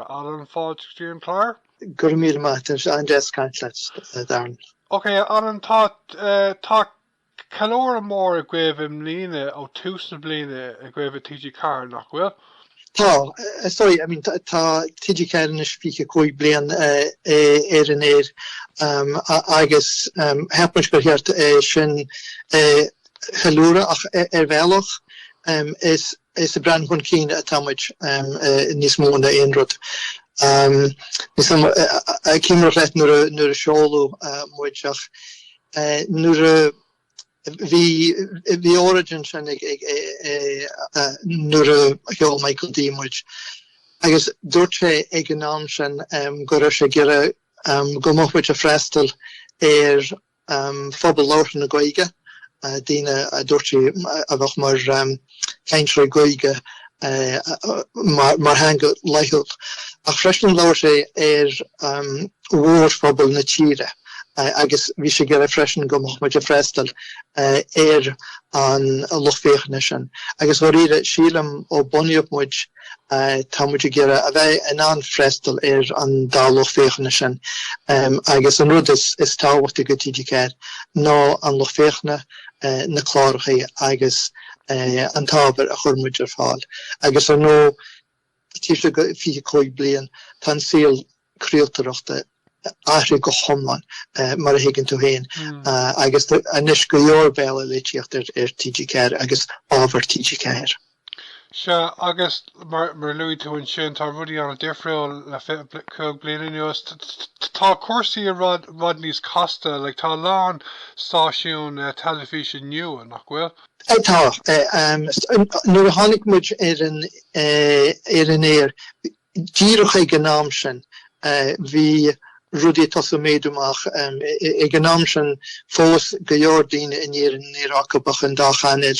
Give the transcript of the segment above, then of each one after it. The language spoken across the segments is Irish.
Alan fáilte chlár? Gur míle maith an des caiintlet darn. Okay, Alan tá calóra mór a gcuibh mlíne ó túsna bliana a gcuibh TG4 nach bhfuil? Tá, sorry, I mean, tá TG4 na spíce cúig blian an éir agus hepmuis gur heart sin chalúra ach bhealach is a brand chun cín a támuid níos móna éonrad. Cíimar réit nuair a seolú muideach nuair the origin sin nuair a cheol Michael D. muid. Agus dúirt sé ag an nám sin go raibh sé gire go mbeadh a freistal phobal láir na Gaeilge. Dína a dúirt sé a bheith mar caintre Gaeilge mar hanga leitheach. Ach freisin láir sé mhór phobal na tíre. Agus bhí sé gire freisin go mbeadh a freistal an luchféachna sin. Agus bhar ire sílam ó bunaíoch muid tá muid gire a bheith an freistal an dá luchféachna sin. Agus an rud is tábhachta go TG4 ná an luchféachna na chláirchaí agus an tábhair a chur muid ar fáil. Agus an nó tíofa go fiche cúig blian tá síl craoltóireachta áithrí go chomlan mar a higann tú féin. Agus anis go leor béla leitiocht ar TG4 agus ábhar TG4. Se agus mar luí tú an sin tá rudí an difriúil le cúig bliana nuas tá cuasaí a rud níos costa le tá lán stáisiún telefísin nua nach bhfuil? Tá nuair a tháinig muid ar an éir díreach ag an nám sin bhí rudí tosa méadúach ag an nám sin fós go leor daoine in éireann acabach an dá chanil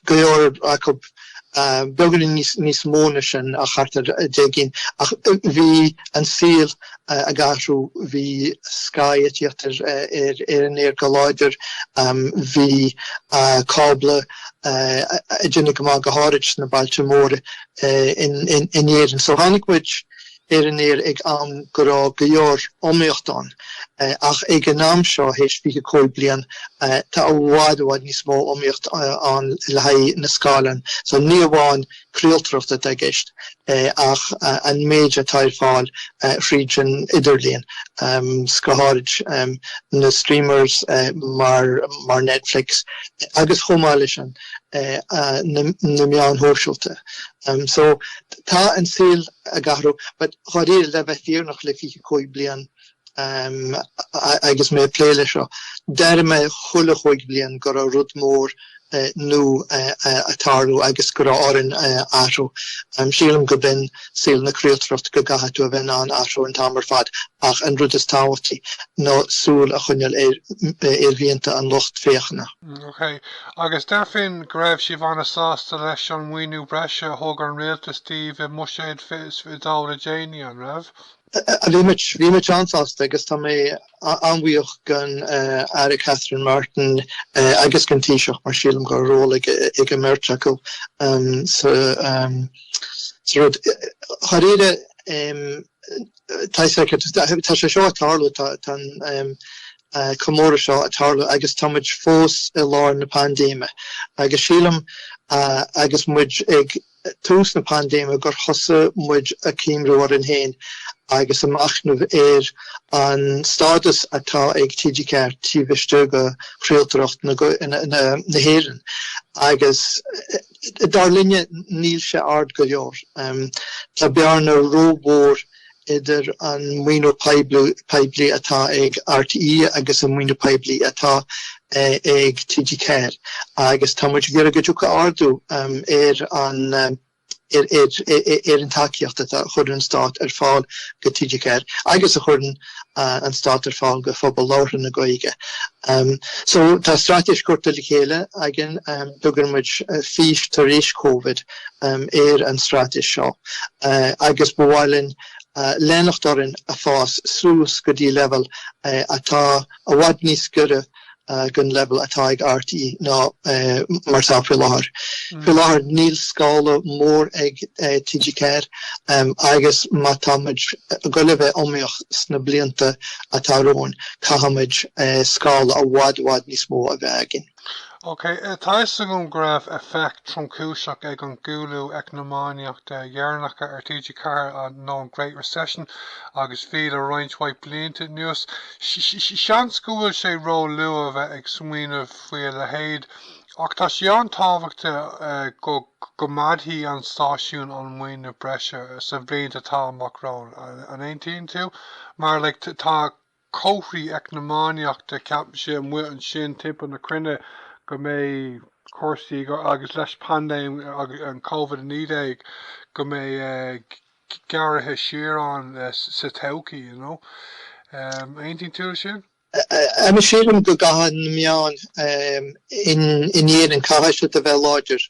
go leor acab beganí níos móna sin a chartar dégin ach bhí an síl a gasú bhí Sky a tíochtar ar an éir go láidir bhí cábla a dúine go má go háirit na Baltimóra in éireann. So tháinig muid ar an éir ag am go rá go leor omíochtán ach ag an nám seo héis fiche cúig blian tá bhád níos mó omíocht an le haghaidh na scáileán. So ní amháin craoltóireachta de gceist ach an méid atá ar fáil frídin idirlíon go háirit na streamers mar Netflix agus chomáile sin na meán hóisiúlta. So tá an síl a garú, but chuir le bheith fíornach le fiche cúig blian agus mé pléile seo. Deir me chula cúig blian go raibh rud mór nó atarú agus go raibh áireann áitriú. Sílam go bin síl na craoltóireachta go gaithú a bheith an áitriú an tamar fad ach an rud is tábhachtaí nó súil a chuineal ar bhíonta an lucht féachna. Okay, agus der fin go raibh si bhana sásta leis an maoiniú breise thug an réaltas Steve mBuiséad dála déine an raibh? Bhí mit ansásta agus tá mé anmhaoch gan Ari Catherine Martin agus gan tíiseach mar sílam go róla ag a mirt acu. Charéide tá sé seo atarlú tan comóra seo atarlú agus támuid fós i lár na pandéime. Agus sílam agus muid ag tús na pandéime gur thosa muid a cíimrú ar an héin agus am achnamh an stádas atá ag TG4 tíbhaiste go craoltóireacht na héireann. Agus dar linne níl sé ard go leor. Tá bearna róbór idir an muoiniú peibli atá ag RTE agus an muoiniú peibli atá ag TG4. Agus tá muid gur go dúcha ardú an takeíocht a chuir an stát ar fáil go TG4 agus a chuireann an stát ar fáil go phobal láithre na Gaeilge. So tá strateis cuirta le chéile agin dúgur muid fís tar éis COVID an strateis seo. Agus bhhailinn lenacht orin a fás sús go dtí level atá a bhhaid níos gure gun level atá ag RTE ná mar tá faoi láthair. Faoi láthair níl scála mór ag TG4 agus má táid go le bheith omíoch sna blianta atá róin caihamid scála a bhd níos mó a bheith agin. Okay, táis an graph effect tromcúiseach ag an gúlú econománeacht dhearnacha ar TG4 nó an Great Recession agus fiad a rointhhaid blianta nuas. Sean scoil sé ró luamh ag smaoinemh faoi le héad ach tá sé an tábhachta go maidtí an stáisiún an muoine breise sa bblianta tá amachrán an 18 tú mar like tá cóthraí econománeacht ceap sé mu an sin tip an na crinne go mé cuasaí agus leis pandéim an COVID-19 go mé garathe siarán sa thodhchaí, you know. 18 tú sin? I'm sérim go gahan meán in éan caiise a bheith láidir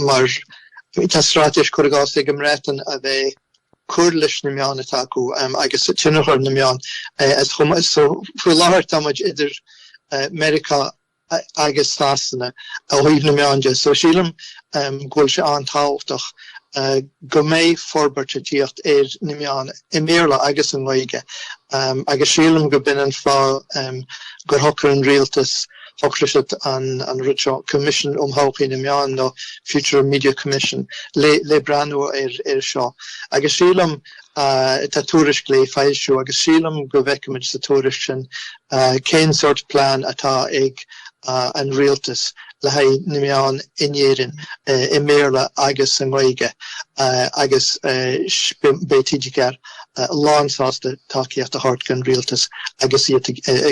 mar tá stráis chuirgás ag rétan a bheith cuirlis na meán atá acu agus tinachar na meán so fuair láthair táid idir America agus stásanna a chuomh na meánde, so sílam ghfuil se antáhachtach go mé forbairt a díocht na meán I méarla agus an Gaeilge agus sílam go binnen frá gur hocar an rialtas hochrisit an Raidió Commission hauchaí na meán nó Future Media Commission le breanú seo. Agus sílam tá túris lé faisiú agus sílam go bhheicimiid sa túris sin cén sort plán atá ag an rialtas le haid na meán inéireann I méarla agus an Gaeilge agus bé TG4 lánsásta takeíocht a hart gan rialtas agus iad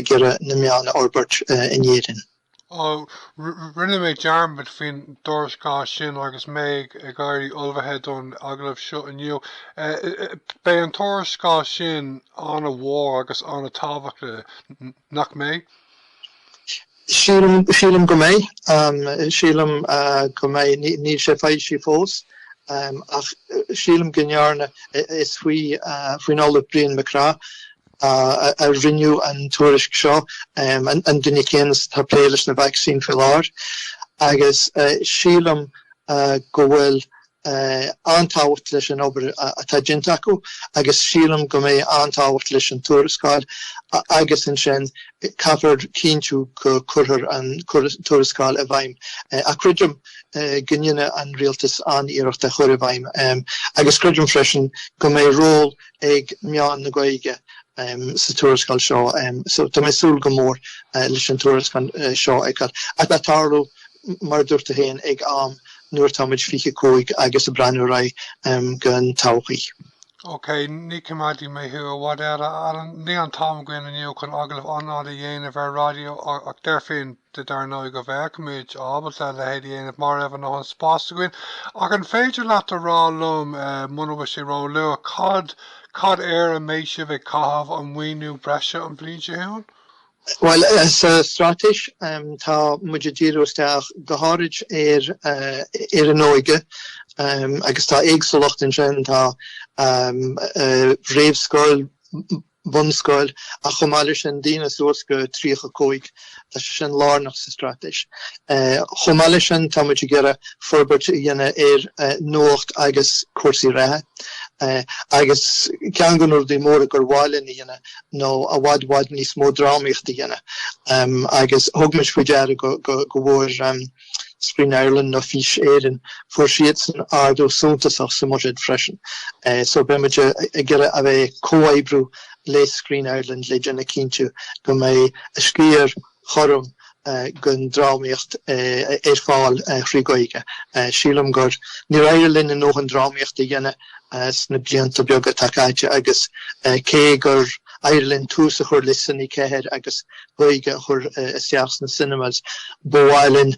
gira na meán orbert inéireann. Rinne mé dearmid faoin dorascá sin agus mé ag gairí olbhathe don aglah seo aniu. Bé an dorascá sin an a mhór agus an a tábhachta nach mé? Sílam go mé, sílam go mé ní sé faidí fós, ach sílam gnearna is faoin ála blian macrá a rinneú an tuairisc seo an duine céanas tá pléiles na vaccín faoi láthair agus sílam go bhfuil antáhacht leis an obair atá dinta acu agus sílam go mé antáhacht leis an tuairiscáil agus in sin caithfear cíntiú go curthar an tuairiscáil a bhaim a cruidim gníine an rialtas an iireachta chuir a bhaim agus cruidim freisin go mé ról ag meán na Gaeilge sa tuairiscáil seo so tá mé súil go mór leis an tuairiscáil seo ag a tátarú mar dúirta héin ag nuair táid fiche cóig agus a breanú ra gan thodhchaí. Okay, ní cumádí mé hiú bhd ní an tám gin aniu chun aglah anád a dhéanamh ar Raidió ach deirfinn de darnáid go bheith muid ábalta le héad dhéanamh mar raibh nó an spás goin ach an féidir leat a rá lom munmha sé rá lua cad ar a méise bheith caitheamh an maoiniú breise an blianta heann? Well, sa stráis tá muidir díreasteach go háirid ar an óige agus tá éagsúlacht in sin tá réamhscoil bunscoil a chomáile sin daoine suas go tríocha cóig tá sin lárnach sa stráis. Chomáile sin tá muidir gera forbairt dhéine ar nuacht agus cuasaí rathe. Agus cean gunnar dí mór gur bháilin dhéine nó a bhd níos mó drámaíocht dhéine agus thugmuid faoi deara go bhfuair Screen Ireland nó fís éireann fuair siad san ardú súntasach sa muid freisin. So beimiide gire a bheith cóibrú le Screen Ireland le déanna cíntiú go mé a scríar chorm gon drámaíocht ar fáil chrí Gaeilge. Sílam gur ní raibh linn nó an drámaíocht a dhéine sna blianta beaga takeáide agus cé gur Ireland túsa chur le sanní céir agus Gaeilge chur seachs na cinemas bhhailinn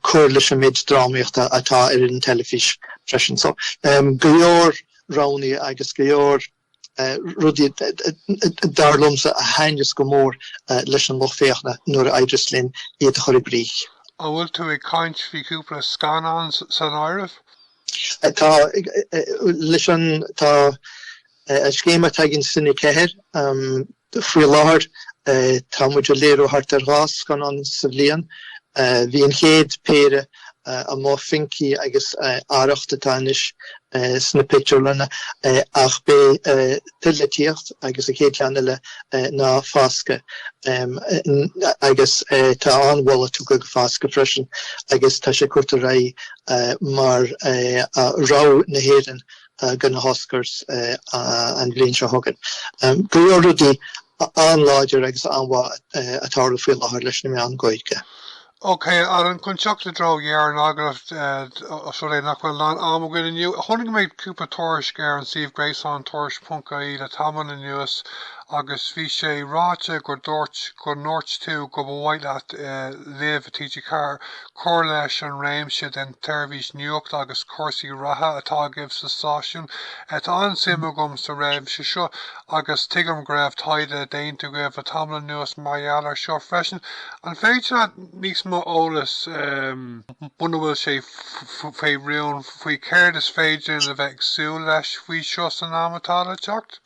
chur leis an méid drámaíochta atá ar an telefís freisin. So go leor ránaí agus go leor rudí darlumsa a haingus go mór leis an lochféachna nuair a idirslinn iad a chuir brí. A bhfuil tú ag caint faoi cúpla scanán san áireamh? Tá leis an tá scéma taginn sinna céir faoi láthair tá muid a léirú hart ar gás gan an sa bhliain. Bhí an chéad péire a má finci agus áireachta táis sna picturelana ach bé tuilletíocht agus a chéad leanna le ná fásca agus tá anhla tú go fásca freisin agus tá sé cuirta ra mar rá na héan gan na hoscars an bblion se thugan. Go rudí anláidir agus anhá atála faoi láthir leis na mé an gcuige. Okay, Alan, chun teach le dro dhear an agraft so le nach bhfuil an am go inniu. Honnig méid cúpa toris gar an Steve Grace an toris.caí le taman in nuas agus bhí sé ráte gur dúirt go nóirt tú go bhhaid leat léamh TG4 cóir leis an réimse den teirvís nuacht agus cuasaí ratha atá gibh sa stáisiún. Tá an simú gom sa réimh se seo agus tuigim go raibh taide déintú go raibh a taman in nuas maidir seo freisin. An féidir níos mo ólas buna bhfuil sé faoi riún faoi céir is féidir a bheith agsú leis faoi seo san amatá teacht?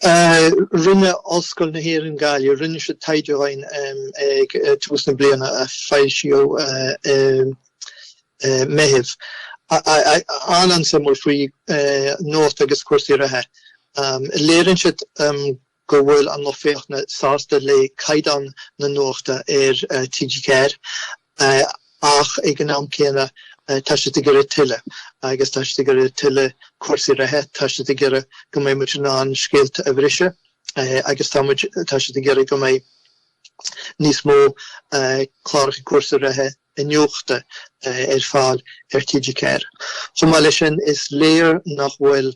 Rinne oscail na héireann Gaillimh, rinne se taideáin ag tús na bliana a faoisiú meitheamh. An samú faoi nót agus cuasaí ratha. Léireann siad go bhfuil an nóféachna sásta le caidan na nóachta ar TG4 ach ag an am céanna tá sé gur tuile agus tá sé gur tuile cuasaí ratha, tá sé gur go mé mu an scéalta a bhrise agus tá sé gur go mé níos mó chláiricha cuasaí ratha in nuachta ar fáil ar TG4. Chomh lei sin is léir nach bhfuil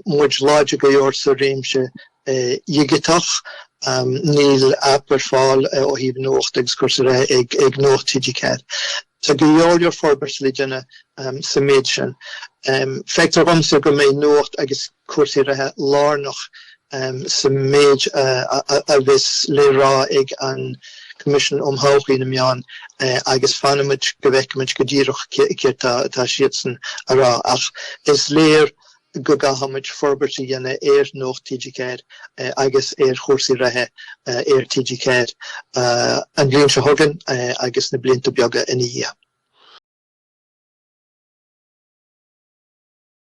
muid láide go leor sa réimse dhigeitach níl apar fáil ó híomh nuacht agus cuasaí ratha ag nuacht TG4. Tá go leor forbairt le déine sa méid sin. Feictar gomsa go mé nuacht agus cuasaí ratha lárnach sa méid a bhís le rá ag an Commission Thodhchaí na meán agus fanimiid go bhfeicimiid go ddíreach céir tá siad san a rá ach is léir go gahamid forbertí dhéine ar nócht TG4 agus ar chósaí ratha ar TG4 an bblion se thugan agus na blianta beaga in dhíth.